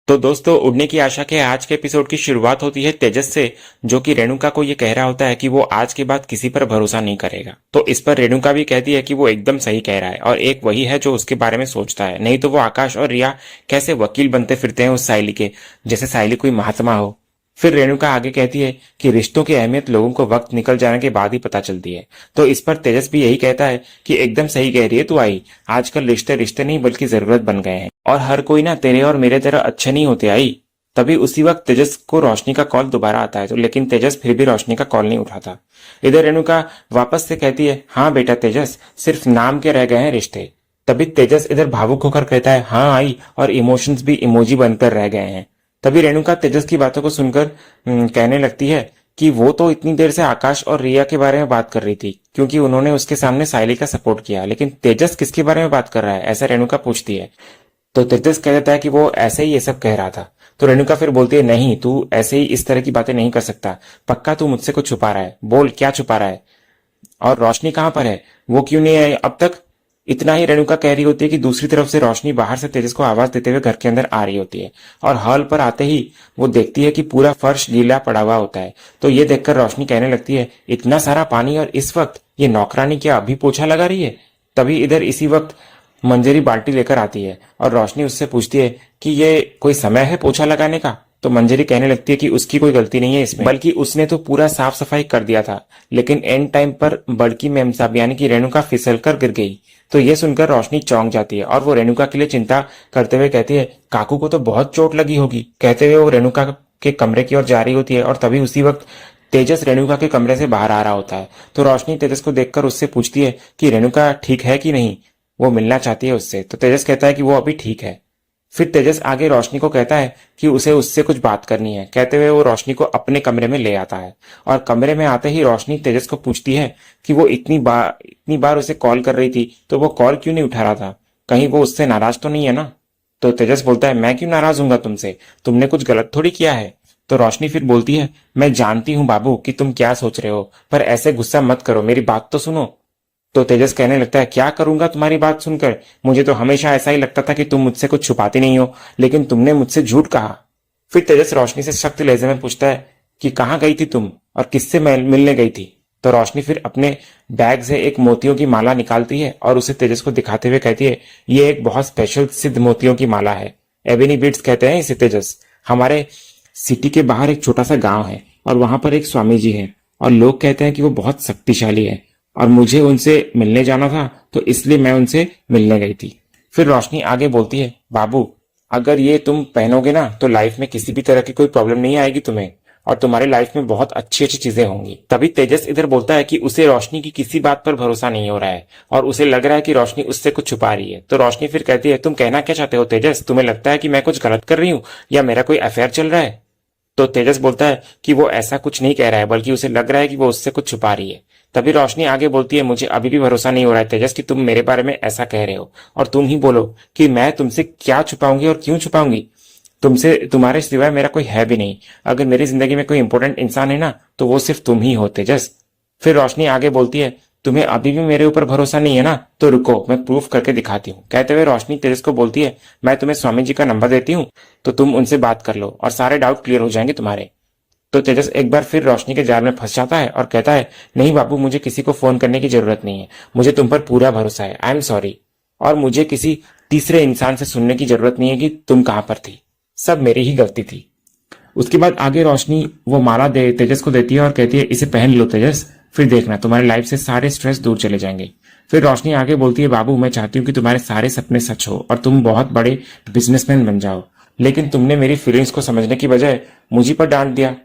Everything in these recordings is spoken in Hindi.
तो दोस्तों, उड़ने की आशा के आज के एपिसोड की शुरुआत होती है तेजस से, जो कि रेणुका को ये कह रहा होता है कि वो आज के बाद किसी पर भरोसा नहीं करेगा। तो इस पर रेणुका भी कहती है कि वो एकदम सही कह रहा है और एक वही है जो उसके बारे में सोचता है, नहीं तो वो आकाश और रिया कैसे वकील बनते फिरते हैं उस सायली के, जैसे सायली कोई महात्मा हो। फिर रेणुका आगे कहती है कि रिश्तों की अहमियत लोगों को वक्त निकल जाने के बाद ही पता चलती है। तो इस पर तेजस भी यही कहता है कि एकदम सही कह रही है तू आई, आजकल रिश्ते रिश्ते नहीं बल्कि जरूरत बन गए हैं और हर कोई ना तेरे और मेरे तरह अच्छे नहीं होते आई। तभी उसी वक्त तेजस को रोशनी का कॉल दोबारा आता है, तो लेकिन तेजस फिर भी रोशनी का कॉल नहीं उठाता। इधर रेणुका वापस से कहती है, हाँ बेटा तेजस, सिर्फ नाम के रह गए हैं रिश्ते। तभी तेजस इधर भावुक होकर कहता है, हाँ आई, और इमोशंस भी इमोजी बनकर रह गए हैं। तभी रेणुका तेजस की बातों को सुनकर कहने लगती है कि वो तो इतनी देर से आकाश और रिया के बारे में बात कर रही थी क्योंकि उन्होंने उसके सामने सायली का सपोर्ट किया, लेकिन तेजस किसके बारे में बात कर रहा है, ऐसा रेणुका पूछती है। तो तेजस कह देता है कि वो ऐसे ही ये सब कह रहा था। तो रेणुका फिर बोलती है, नहीं तू ऐसे ही इस तरह की बातें नहीं कर सकता, पक्का तू मुझसे कुछ छुपा रहा है, बोल क्या छुपा रहा है। और रोशनी कहाँ पर है, वो क्यों नहीं आई अब तक। इतना ही रेणुका कह रही होती है कि दूसरी तरफ से रोशनी बाहर से तेजस को आवाज देते हुए घर के अंदर आ रही होती है और हॉल पर आते ही वो देखती है कि पूरा फर्श गीला पड़ा हुआ होता है। तो ये देखकर रोशनी कहने लगती है, इतना सारा पानी और इस वक्त ये नौकरानी क्या अभी पोछा लगा रही है। तभी इधर इसी वक्त मंजरी बाल्टी लेकर आती है और रोशनी उससे पूछती है कि ये कोई समय है पोछा लगाने का। तो मंजरी कहने लगती है कि उसकी कोई गलती नहीं है इसमें, बल्कि उसने तो पूरा साफ सफाई कर दिया था, लेकिन एंड टाइम पर बड़की मेम साहब यानी कि रेणुका फिसल कर गिर गई। तो ये सुनकर रोशनी चौंक जाती है और वो रेणुका के लिए चिंता करते हुए कहती है, काकू को तो बहुत चोट लगी होगी। कहते हुए वो रेणुका के कमरे की ओर जा रही होती है और तभी उसी वक्त तेजस रेणुका के कमरे से बाहर आ रहा होता है। तो रोशनी तेजस को देखकर उससे पूछती है कि रेणुका ठीक है कि नहीं, वो मिलना चाहती है उससे। तो तेजस कहता है कि वो अभी ठीक है। फिर तेजस आगे रोशनी को कहता है कि उसे उससे कुछ बात करनी है। कहते हुए वो रोशनी को अपने कमरे में ले आता है और कमरे में आते ही रोशनी तेजस को पूछती है कि वो इतनी बार उसे कॉल कर रही थी तो वो कॉल क्यों नहीं उठा रहा था, कहीं वो उससे नाराज तो नहीं है ना। तो तेजस बोलता है, मैं क्यों नाराज हूंगा तुमसे, तुमने कुछ गलत थोड़ी किया है। तो रोशनी फिर बोलती है, मैं जानती हूँ बाबू कि तुम क्या सोच रहे हो, पर ऐसे गुस्सा मत करो, मेरी बात तो सुनो। तो तेजस कहने लगता है, क्या करूंगा तुम्हारी बात सुनकर, मुझे तो हमेशा ऐसा ही लगता था कि तुम मुझसे कुछ छुपाती नहीं हो, लेकिन तुमने मुझसे झूठ कहा। फिर तेजस रोशनी से सख्त लहजे में पूछता है कि कहाँ गई थी तुम और किससे मिलने गई थी। तो रोशनी फिर अपने बैग से एक मोतियों की माला निकालती है और उसे तेजस को दिखाते हुए कहती है, ये एक बहुत स्पेशल सिद्ध मोतियों की माला है, एबेनी बीड्स कहते हैं इसे तेजस। हमारे सिटी के बाहर एक छोटा सा गांव है और वहां पर एक स्वामी जी है और लोग कहते हैं कि वो बहुत शक्तिशाली है और मुझे उनसे मिलने जाना था, तो इसलिए मैं उनसे मिलने गई थी। फिर रोशनी आगे बोलती है, बाबू अगर ये तुम पहनोगे ना तो लाइफ में किसी भी तरह की कोई प्रॉब्लम नहीं आएगी तुम्हें और तुम्हारी लाइफ में बहुत अच्छी अच्छी चीजें होंगी। तभी तेजस इधर बोलता है कि उसे रोशनी की किसी बात पर भरोसा नहीं हो रहा है और उसे लग रहा है कि रोशनी उससे कुछ छुपा रही है। तो रोशनी फिर कहती है, तुम कहना क्या चाहते हो तेजस, तुम्हें लगता है कि मैं कुछ गलत कर रही हूँ या मेरा कोई अफेयर चल रहा है। तो तेजस बोलता है कि वो ऐसा कुछ नहीं कह रहा है, बल्कि उसे लग रहा है कि वो उससे कुछ छुपा रही है। तभी रोशनी आगे बोलती है, मुझे अभी भी भरोसा नहीं हो रहा है तेजस कि तुम मेरे बारे में ऐसा कह रहे हो और तुम ही बोलो कि मैं तुमसे क्या छुपाऊंगी और क्यों छुपाऊंगी। तुमसे तुम्हारे सिवाय मेरा कोई है भी नहीं, अगर मेरी जिंदगी में कोई इंपॉर्टेंट इंसान है ना तो वो सिर्फ तुम ही हो तेजस। फिर रोशनी आगे बोलती है, तुम्हें अभी भी मेरे ऊपर भरोसा नहीं है ना, तो रुको मैं प्रूफ करके दिखाती हूँ। कहते हुए रोशनी तेजस को बोलती है, मैं तुम्हें स्वामी जी का नंबर देती हूँ, तो तुम उनसे बात कर लो और सारे डाउट क्लियर हो जाएंगे तुम्हारे। तो तेजस एक बार फिर रोशनी के जाल में फंस जाता है और कहता है, नहीं बाबू मुझे किसी को फोन करने की जरूरत नहीं है, मुझे तुम पर पूरा भरोसा है, आई एम सॉरी, और मुझे किसी तीसरे इंसान से सुनने की जरूरत नहीं है कि तुम कहां पर थी, सब मेरी ही गलती थी। उसके बाद आगे रोशनी वो माला दे तेजस को देती है और कहती है, इसे पहन लो तेजस, फिर देखना तुम्हारी लाइफ से सारे स्ट्रेस दूर चले जाएंगे। फिर रोशनी आगे बोलती है, बाबू मैं चाहती हूँ कि तुम्हारे सारे सपने सच हो और तुम बहुत बड़े बिजनेसमैन बन जाओ, लेकिन तुमने मेरी फीलिंग्स को समझने की बजाय मुझी पर डांट दिया।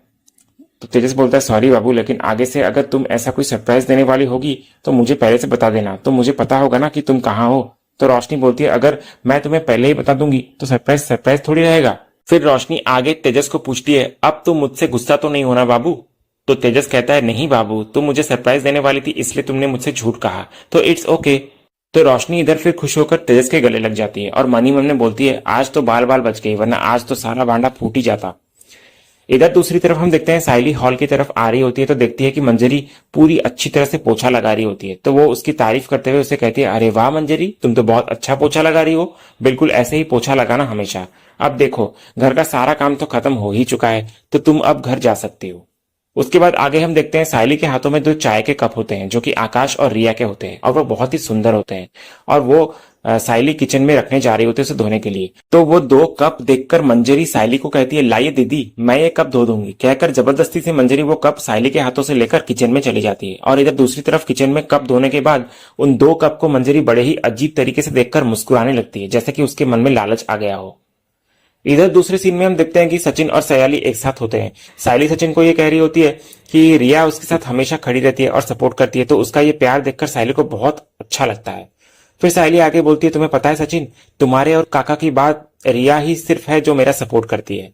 तो तेजस बोलता है, सॉरी बाबू, लेकिन आगे से अगर तुम ऐसा कोई सरप्राइज देने वाली होगी तो मुझे पहले से बता देना, तो मुझे पता होगा ना कि तुम कहाँ हो। तो रोशनी बोलती है, अगर मैं तुम्हें पहले ही बता दूंगी तो सरप्राइज सरप्राइज थोड़ी रहेगा। फिर रोशनी आगे तेजस को पूछती है, अब तुम मुझसे गुस्सा तो नहीं होना बाबू। तो तेजस कहता है, नहीं बाबू, तुम मुझे सरप्राइज देने वाली थी इसलिए तुमने मुझसे झूठ कहा, तो इट्स ओके। तो रोशनी इधर फिर खुश होकर तेजस के गले लग जाती है और मनी मन में बोलती है, आज तो बाल बाल बच गई, वरना आज तो सारा भांडा फूट ही जाता। इधर दूसरी तरफ हम देखते हैं साइली हॉल की तरफ आ रही होती है तो देखती है कि मंजरी पूरी अच्छी तरह से पोछा लगा रही होती है। तो वो उसकी तारीफ करते हुए उसे कहती है, अरे वाह मंजरी, तुम तो बहुत अच्छा पोछा लगा रही हो, बिल्कुल ऐसे ही पोछा लगाना हमेशा। अब देखो घर का सारा काम तो खत्म हो ही चुका है, तो तुम अब घर जा सकती हो। उसके बाद आगे हम देखते हैं साइली के हाथों में दो चाय के कप होते हैं जो कि आकाश और रिया के होते हैं और वो बहुत ही सुंदर होते हैं। और वो साइली किचन में रखने जा रही होती है उसे धोने के लिए। तो वो दो कप देखकर मंजरी साइली को कहती है, लाइए दीदी, मैं ये कप धो दूंगी। कहकर जबरदस्ती से मंजरी वो कप साइली के हाथों से लेकर किचन में चली जाती है। और इधर दूसरी तरफ किचन में कप धोने के बाद उन दो कप को मंजरी बड़े ही अजीब तरीके से देखकर मुस्कुराने लगती है, जैसे कि उसके मन में लालच आ गया हो। इधर दूसरे सीन में हम देखते हैं कि सचिन और सयाली एक साथ होते हैं। सायली सचिन को ये कह रही होती है कि रिया उसके साथ हमेशा खड़ी रहती है और सपोर्ट करती है, तो उसका ये प्यार देखकर सायली को बहुत अच्छा लगता है। फिर सायली आगे बोलती है, तुम्हें पता है सचिन, तुम्हारे और काका की बात रिया ही सिर्फ है जो मेरा सपोर्ट करती है।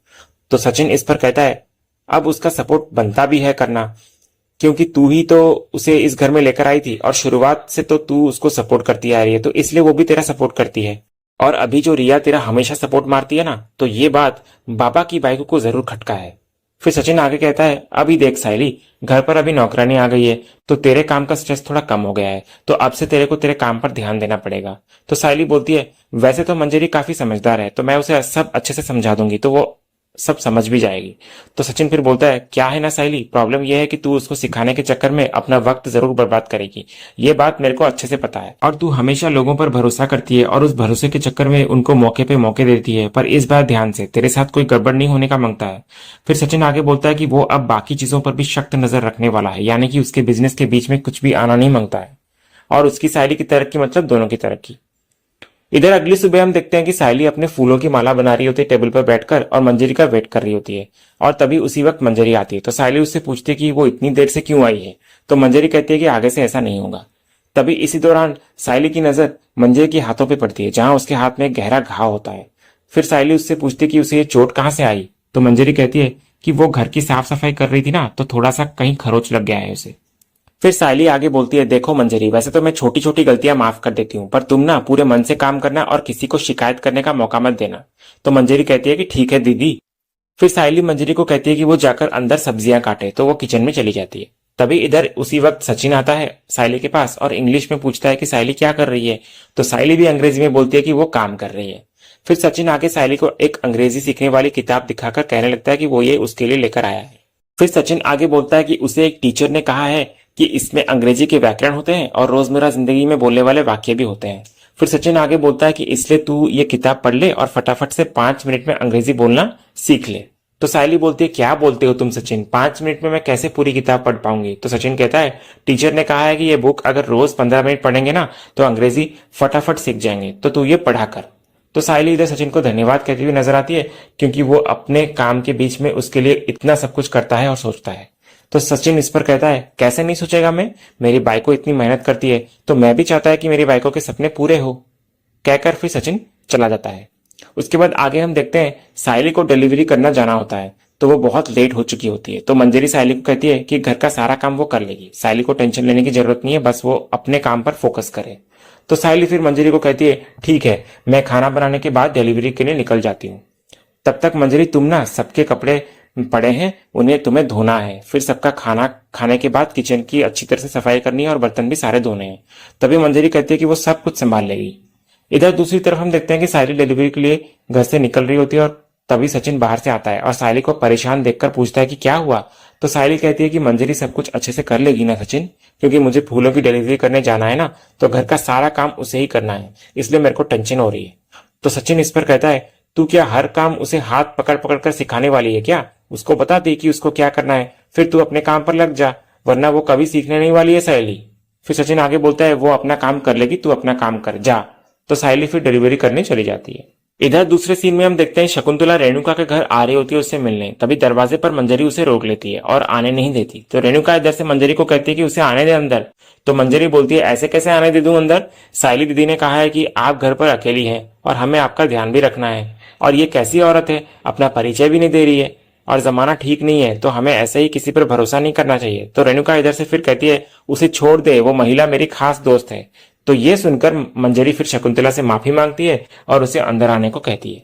तो सचिन इस पर कहता है, अब उसका सपोर्ट बनता भी है करना, क्योंकि तू ही तो उसे इस घर में लेकर आई थी और शुरुआत से तो तू उसको सपोर्ट करती आ रही है, तो इसलिए वो भी तेरा सपोर्ट करती है। और अभी जो रिया तेरा हमेशा सपोर्ट मारती है ना, तो ये बात बाबा की बाइको को जरूर खटका है। फिर सचिन आगे कहता है, अभी देख सायली, घर पर अभी नौकरानी आ गई है तो तेरे काम का स्ट्रेस थोड़ा कम हो गया है, तो अब से तेरे को तेरे काम पर ध्यान देना पड़ेगा। तो सायली बोलती है, वैसे तो मंजरी काफी समझदार है, तो मैं उसे सब अच्छे से समझा दूंगी, तो वो सब समझ भी जाएगी। तो सचिन फिर बोलता है, क्या है ना सायली, प्रॉब्लम यह है कि तू उसको सिखाने के चक्कर में अपना वक्त जरूर बर्बाद करेगी, ये बात मेरे को अच्छे से पता है। और तू हमेशा लोगों पर भरोसा करती है और उस भरोसे के चक्कर में उनको मौके पे मौके देती है, पर इस बार ध्यान से, तेरे साथ कोई गड़बड़ नहीं होने का मांगता है। फिर सचिन आगे बोलता है कि वो अब बाकी चीजों पर भी सख्त नजर रखने वाला है, यानी कि उसके बिजनेस के बीच में कुछ भी आना नहीं मांगता है। और उसकी सायली की तरक्की मतलब दोनों की तरक्की। इधर अगली सुबह हम देखते हैं कि सायली अपने फूलों की माला बना रही होती है टेबल पर बैठकर और मंजरी का वेट कर रही होती है। और तभी उसी वक्त मंजरी आती है। तो सायली उससे पूछती है कि वो इतनी देर से क्यों आई है। तो मंजरी कहती है कि आगे से ऐसा नहीं होगा। तभी इसी दौरान सायली की नजर मंजरी के हाथों पर पड़ती है, जहां उसके हाथ में एक गहरा घाव होता है। फिर सायली उससे पूछती है कि उसे ये चोट कहाँ से आई। तो मंजरी कहती है कि वो घर की साफ सफाई कर रही थी ना, तो थोड़ा सा कहीं खरोच लग गया है उसे। फिर सायली आगे बोलती है, देखो मंजरी, वैसे तो मैं छोटी छोटी गलतियां माफ कर देती हूँ, पर तुम ना पूरे मन से काम करना और किसी को शिकायत करने का मौका मत देना। तो मंजरी कहती है कि ठीक है दीदी। फिर सायली मंजरी को कहती है कि वो जाकर अंदर सब्जियां काटे, तो वो किचन में चली जाती है। तभी इधर उसी वक्त सचिन आता है सायली के पास और इंग्लिश में पूछता है कि सायली क्या कर रही है। तो सायली भी अंग्रेजी में बोलती है कि वो काम कर रही है। फिर सचिन आके सायली को एक अंग्रेजी सीखने वाली किताब दिखाकर कहने लगता है कि वो ये उसके लिए लेकर आया है। फिर सचिन आगे बोलता है कि उसे एक टीचर ने कहा है कि इसमें अंग्रेजी के व्याकरण होते हैं और रोजमर्रा जिंदगी में बोलने वाले वाक्य भी होते हैं। फिर सचिन आगे बोलता है कि इसलिए तू ये किताब पढ़ ले और फटाफट से 5 मिनट में अंग्रेजी बोलना सीख ले। तो सायली बोलती है, क्या बोलते हो तुम सचिन, 5 मिनट में मैं कैसे पूरी किताब पढ़ पाऊंगी। तो सचिन कहता है, टीचर ने कहा है कि ये बुक अगर रोज 15 मिनट पढ़ेंगे ना तो अंग्रेजी फटाफट सीख जाएंगे, तो तू ये पढ़ा कर। तो सायली इधर सचिन को धन्यवाद कहती हुई नजर आती है, क्योंकि वो अपने काम के बीच में उसके लिए इतना सब कुछ करता है और सोचता है। तो सचिन इस पर कहता है, कैसे नहीं सोचेगा मैं, मेरी बाइको इतनी मेहनत करती है तो मैं भी चाहता है कि मेरी बाइको के सपने पूरे हो। कहकर फिर सचिन चला जाता है। उसके बाद आगे हम देखते हैं सायली को डिलीवरी करना जाना होता है, तो वो बहुत लेट हो चुकी होती है। तो मंजरी सायली को कहती है कि घर का सारा काम वो कर लेगी, सायली को टेंशन लेने की जरूरत नहीं है, बस वो अपने काम पर फोकस करे। तो सायली फिर मंजरी को कहती है, ठीक है, मैं खाना बनाने के बाद डिलीवरी के लिए निकल जाती हूँ। तब तक मंजरी, तुम ना सबके कपड़े पड़े हैं, उन्हें तुम्हें धोना है, फिर सबका खाना खाने के बाद किचन की अच्छी तरह से सफाई करनी है और बर्तन भी सारे धोने हैं। तभी मंजरी कहती है कि वो सब कुछ संभाल लेगी। इधर दूसरी तरफ हम देखते हैं कि सायली डिलीवरी के लिए घर से निकल रही होती है और तभी सचिन बाहर से आता है और सायली को परेशान देखकर पूछता है कि क्या हुआ। तो सायली कहती है कि मंजरी सब कुछ अच्छे से कर लेगी ना सचिन, क्योंकि मुझे फूलों की डिलीवरी करने जाना है ना, तो घर का सारा काम उसे ही करना है, इसलिए मेरे को टेंशन हो रही है। तो सचिन इस पर कहता है, तू क्या हर काम उसे हाथ पकड़ पकड़ कर सिखाने वाली है क्या, उसको बता दे कि उसको क्या करना है, फिर तू अपने काम पर लग जा, वरना वो कभी सीखने नहीं वाली है सायली। फिर सचिन आगे बोलता है, वो अपना काम कर लेगी, तू अपना काम कर जा। तो सायली फिर डिलीवरी करने चली जाती है। इधर दूसरे सीन में हम देखते हैं शकुंतला रेणुका के घर आ रही होती है उससे मिलने। तभी दरवाजे पर मंजरी उसे रोक लेती है और आने नहीं देती। तो रेणुका इधर से मंजरी को कहती है कि उसे आने दे अंदर। तो मंजरी बोलती है, ऐसे कैसे आने दे दूं अंदर, सायली दीदी ने कहा है कि आप घर पर अकेली हैं और हमें आपका ध्यान भी रखना है, और ये कैसी औरत है, अपना परिचय भी नहीं दे रही है, और जमाना ठीक नहीं है, तो हमें ऐसे ही किसी पर भरोसा नहीं करना चाहिए। तो रेणुका इधर से फिर कहती है, उसे छोड़ दे, वो महिला मेरी खास दोस्त है। तो ये सुनकर मंजरी फिर शकुंतला से माफी मांगती है और उसे अंदर आने को कहती है।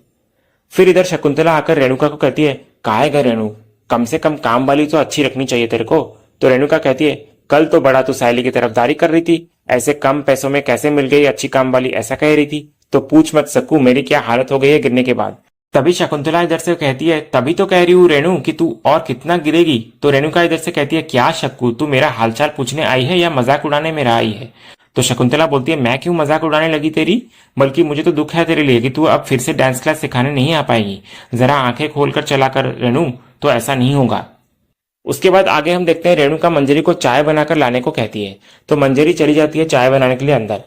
फिर इधर शकुंतला आकर रेणुका को कहती है, कहाँ है रेणु, कम से कम काम वाली तो अच्छी रखनी चाहिए तेरे को। तो रेणुका कहती है, कल तो बड़ा तू सायली की तरफदारी कर रही थी, ऐसे कम पैसों में कैसे मिल गई अच्छी काम वाली, ऐसा कह रही थी। तो पूछ मत सकूं मेरी क्या हालत हो गई है गिरने के बाद। तभी शकुंतला इधर से कहती है, तभी तो कह रही हूँ रेणु कि तू और कितना गिरेगी। तो रेणुका इधर से कहती है, क्या शक्कू, तू मेरा हालचाल पूछने आई है या मजाक उड़ाने मेरा आई है। तो शकुंतला बोलती है, मैं क्यों मजाक उड़ाने लगी तेरी, बल्कि मुझे तो दुख है तेरे लिए कि तू अब फिर से डांस क्लास सिखाने नहीं आ पाएगी। जरा आंखें खोलकर चला कर रेणु, तो ऐसा नहीं होगा। उसके बाद आगे हम देखते हैं रेणुका मंजरी को चाय बनाकर लाने को कहती है। तो मंजरी चली जाती है चाय बनाने के लिए अंदर।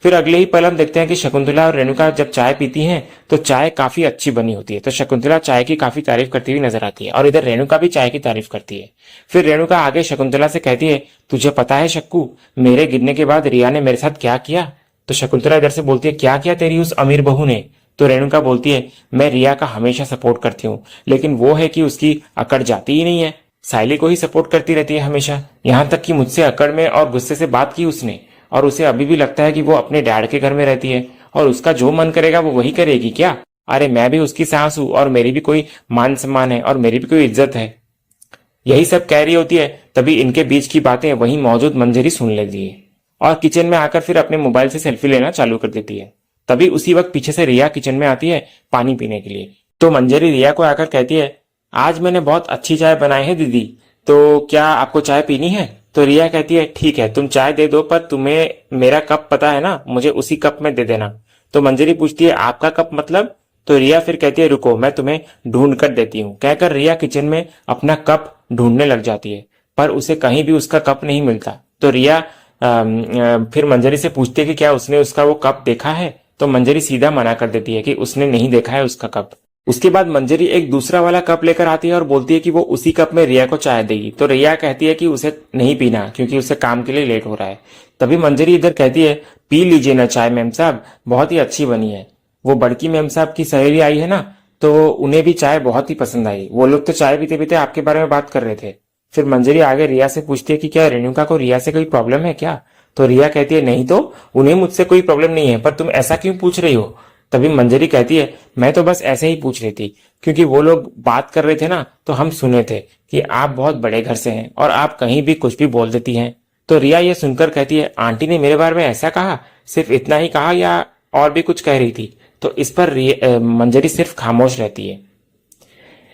फिर अगले ही पल हम देखते हैं कि शकुंतला और रेणुका जब चाय पीती हैं तो चाय काफी अच्छी बनी होती है। तो शकुंतला चाय की काफी तारीफ करती हुई नजर आती है और इधर रेणुका भी चाय की तारीफ करती है। फिर रेणुका आगे शकुंतला से कहती है, तुझे पता है शक्कू, मेरे गिरने के बाद रिया ने मेरे साथ क्या किया। तो शकुंतला इधर से बोलती है, क्या किया तेरी उस अमीर बहू ने। तो रेणुका बोलती है, मैं रिया का हमेशा सपोर्ट करती हूँ, लेकिन वो है कि उसकी अकड़ जाती ही नहीं है, सायली को ही सपोर्ट करती रहती है हमेशा। यहाँ तक कि मुझसे अकड़ में और गुस्से से बात की उसने, और उसे अभी भी लगता है कि वो अपने डैड के घर में रहती है और उसका जो मन करेगा वो वही करेगी क्या। अरे मैं भी उसकी सास हूँ और मेरी भी कोई मान सम्मान है और मेरी भी कोई इज्जत है। यही सब कह रही होती है, तभी इनके बीच की बातें वहीं मौजूद मंजरी सुन लेती है और किचन में आकर फिर अपने मोबाइल से सेल्फी लेना चालू कर देती है। तभी उसी वक्त पीछे से रिया किचन में आती है पानी पीने के लिए। तो मंजरी रिया को आकर कहती है, आज मैंने बहुत अच्छी चाय बनाई है दीदी, तो क्या आपको चाय पीनी है। तो रिया कहती है, ठीक है तुम चाय दे दो, पर तुम्हें मेरा कप पता है ना, मुझे उसी कप में दे देना। तो मंजरी पूछती है, आपका कप मतलब। तो रिया फिर कहती है, रुको मैं तुम्हें ढूंढ कर देती हूँ। कहकर रिया किचन में अपना कप ढूंढने लग जाती है, पर उसे कहीं भी उसका कप नहीं मिलता। तो रिया फिर मंजरी से पूछती है कि क्या उसने उसका वो कप देखा है। तो मंजरी सीधा मना कर देती है कि उसने नहीं देखा है उसका कप। उसके बाद मंजरी एक दूसरा वाला कप लेकर आती है और बोलती है कि वो उसी कप में रिया को चाय देगी। तो रिया कहती है कि उसे नहीं पीना क्योंकि उसे काम के लिए लेट हो रहा है। तभी मंजरी इधर कहती है, पी लीजिए ना चाय मैम साहब, बहुत ही अच्छी बनी है। वो बड़की मैम साहब की सहेली आई है ना, तो उन्हें भी चाय बहुत ही पसंद आई। वो लोग तो चाय पीते पीते आपके बारे में बात कर रहे थे। फिर मंजरी आगे रिया से पूछती है कि क्या रेणुका को रिया से कोई प्रॉब्लम है क्या। तो रिया कहती है, नहीं तो उन्हें मुझसे कोई प्रॉब्लम नहीं है, पर तुम ऐसा क्यों पूछ रही हो। तभी मंजरी कहती है, मैं तो बस ऐसे ही पूछ रही थी, क्योंकि वो लोग बात कर रहे थे ना, तो हम सुने थे कि आप बहुत बड़े घर से हैं और आप कहीं भी कुछ भी बोल देती हैं। तो रिया ये सुनकर कहती है, आंटी ने मेरे बारे में ऐसा कहा, सिर्फ इतना ही कहा या और भी कुछ कह रही थी। तो इस पर मंजरी सिर्फ खामोश रहती है।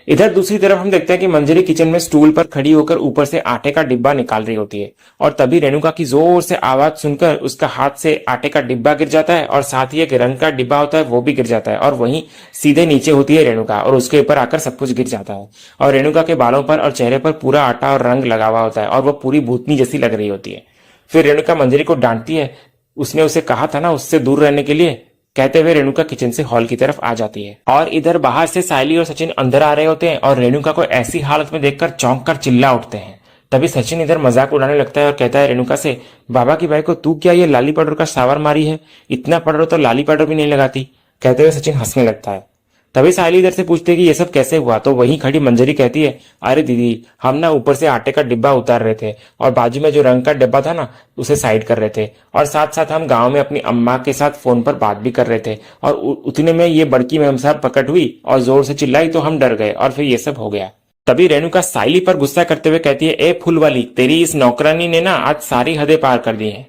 इधर दूसरी तरफ हम देखते हैं कि मंजरी किचन में स्टूल पर खड़ी होकर ऊपर से आटे का डिब्बा निकाल रही होती है और तभी रेणुका की जोर से आवाज सुनकर उसका हाथ से आटे का डिब्बा गिर जाता है और साथ ही एक रंग का डिब्बा होता है वो भी गिर जाता है और वहीं सीधे नीचे होती है रेणुका और उसके ऊपर आकर सब कुछ गिर जाता है और रेणुका के बालों पर और चेहरे पर पूरा आटा और रंग लगा हुआ होता है और वह पूरी भूतनी जैसी लग रही होती है। फिर रेणुका मंजरी को डांटती है, उसने उसे कहा था ना उससे दूर रहने के लिए। कहते हुए रेणुका किचन से हॉल की तरफ आ जाती है और इधर बाहर से सायली और सचिन अंदर आ रहे होते हैं और रेणुका को ऐसी हालत में देखकर चौंक कर चिल्ला उठते हैं। तभी सचिन इधर मजाक उड़ाने लगता है और कहता है रेणुका से, बाबा की भाई को तू क्या ये लाली पाउडर का सावर मारी है, इतना पाउडर तो लाली पाउडर भी नहीं लगाती। कहते हुए सचिन हंसने लगता है। तभी सायली इधर से पूछते है कि ये सब कैसे हुआ। तो वहीं खड़ी मंजरी कहती है, अरे दीदी हम ना ऊपर से आटे का डिब्बा उतार रहे थे और बाजू में जो रंग का डिब्बा था ना उसे साइड कर रहे थे और साथ साथ हम गांव में अपनी अम्मा के साथ फोन पर बात भी कर रहे थे और उतने में ये बड़की मैम साहब प्रकट हुई और जोर से चिल्लाई तो हम डर गए और फिर ये सब हो गया। तभी रेणुका सायली पर गुस्सा करते हुए कहती है, ए फूल वाली, तेरी इस नौकरानी ने ना आज सारी हदें पार कर दी है।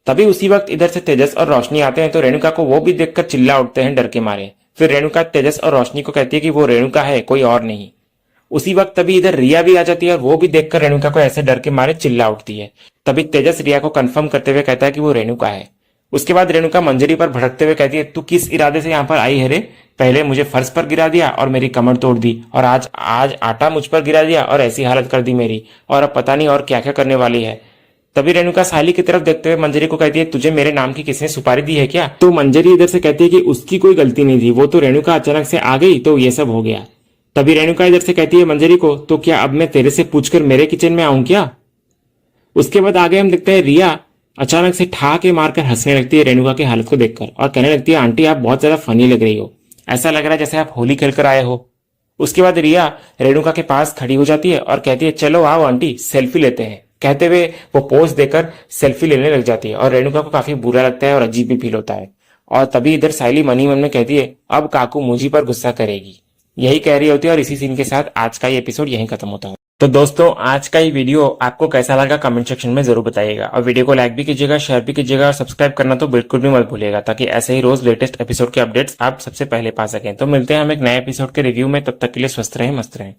तभी उसी वक्त इधर से तेजस और रोशनी आते हैं तो रेणुका को वो भी देखकर चिल्ला उठते हैं डर के मारे। फिर रेणुका तेजस और रोशनी को कहती है कि वो रेणुका है, कोई और नहीं। उसी वक्त तभी इधर रिया भी आ जाती है और वो भी देखकर रेणुका को ऐसे डर के मारे चिल्ला उठती है। तभी तेजस रिया को कंफर्म करते हुए कहता है कि वो रेणुका है। उसके बाद रेणुका मंजरी पर भड़कते हुए कहती है, तू किस इरादे से यहाँ पर आई है रे, पहले मुझे फर्श पर गिरा दिया और मेरी कमर तोड़ दी और आज आज आटा मुझ पर गिरा दिया और ऐसी हालत कर दी मेरी, और अब पता नहीं और क्या क्या करने वाली है। तभी रेणुका सायली की तरफ देखते हुए मंजरी को कहती है, तुझे मेरे नाम की किसने सुपारी दी है क्या। तो मंजरी इधर से कहती है कि उसकी कोई गलती नहीं थी, वो तो रेणुका अचानक से आ गई तो ये सब हो गया। तभी रेणुका इधर से कहती है मंजरी को, तो क्या अब मैं तेरे से पूछकर मेरे किचन में आऊं क्या। उसके बाद आगे हम देखते हैं रिया अचानक से ठहाके मारकर हंसने लगती है रेणुका की हालत को देखकर और कहने लगती है, आंटी आप बहुत ज्यादा फनी लग रही हो, ऐसा लग रहा है जैसे आप होली खेलकर आए हो। उसके बाद रिया रेणुका के पास खड़ी हो जाती है और कहती है, चलो आओ आंटी सेल्फी लेते हैं। कहते हुए वो पोज देकर सेल्फी लेने लग जाती है और रेणुका को काफी बुरा लगता है और अजीब भी फील होता है। और तभी इधर सायली मनी मन में कहती है, अब काकू मुझी पर गुस्सा करेगी। यही कह रही होती है और इसी सीन के साथ आज का ये एपिसोड यहीं खत्म होता है। तो दोस्तों आज का ये वीडियो आपको कैसा लगा कमेंट सेक्शन में जरूर बताइएगा और वीडियो को लाइक भी कीजिएगा, शेयर भी कीजिएगा और सब्सक्राइब करना तो बिल्कुल भी मत भूलिएगा ताकि ऐसे ही रोज लेटेस्ट एपिसोड के अपडेट्स आप सबसे पहले पा सकें। तो मिलते हैं हम एक नए एपिसोड के रिव्यू में, तब तक के लिए स्वस्थ रहें, मस्त रहें।